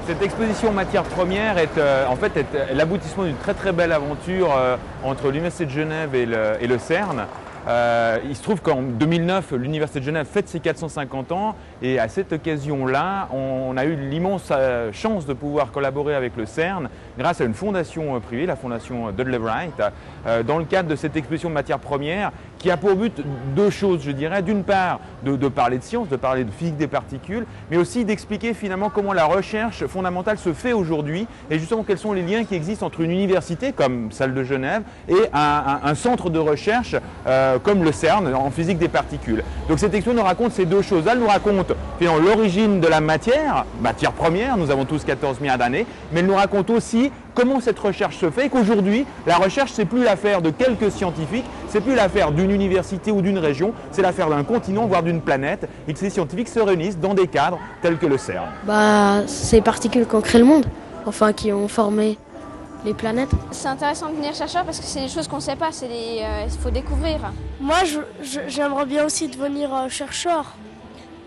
Cette exposition matières premières est en fait l'aboutissement d'une très belle aventure entre l'Université de Genève et le CERN. Il se trouve qu'en 2009, l'Université de Genève fête ses 450 ans et à cette occasion-là, on a eu l'immense chance de pouvoir collaborer avec le CERN grâce à une fondation privée, la fondation Dudley Wright, dans le cadre de cette exposition de matières premières qui a pour but deux choses, je dirais. D'une part, de parler de science, de parler de physique des particules, mais aussi d'expliquer finalement comment la recherche fondamentale se fait aujourd'hui et justement quels sont les liens qui existent entre une université comme celle de Genève et un centre de recherche comme le CERN en physique des particules. Donc cette exposition nous raconte ces deux choses. Elle nous raconte finalement l'origine de la matière première, nous avons tous 14 milliards d'années, mais elle nous raconte aussi comment cette recherche se fait et qu'aujourd'hui, la recherche, c'est plus l'affaire de quelques scientifiques, c'est plus l'affaire d'une université ou d'une région, c'est l'affaire d'un continent, voire d'une planète, et que ces scientifiques se réunissent dans des cadres tels que le CERN. C'est les particules qui ont créé le monde, enfin qui ont formé les planètes. C'est intéressant de devenir chercheur parce que c'est des choses qu'on ne sait pas, il faut découvrir. Moi, j'aimerais bien aussi devenir chercheur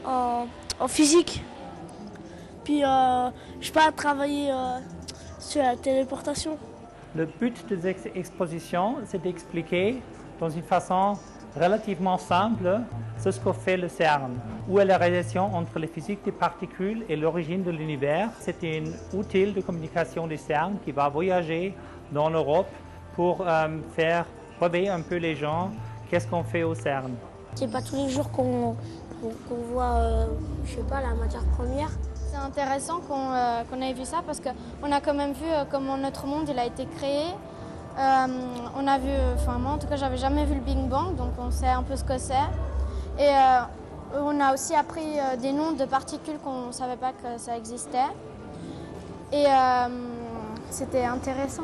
en physique. Puis, je sais pas, travailler sur la téléportation. Le but de cette exposition, c'est d'expliquer dans une façon relativement simple ce que fait le CERN, où est la relation entre la physique des particules et l'origine de l'univers. C'est un outil de communication du CERN qui va voyager dans l'Europe pour faire réveiller un peu les gens qu'est-ce qu'on fait au CERN. C'est pas tous les jours qu'on voit, je sais pas, la matière première. C'est intéressant qu'on ait vu ça parce qu'on a quand même vu comment notre monde il a été créé. On a vu, enfin moi en tout cas j'avais jamais vu le Big Bang, donc on sait un peu ce que c'est. Et on a aussi appris des noms de particules qu'on ne savait pas que ça existait. Et c'était intéressant.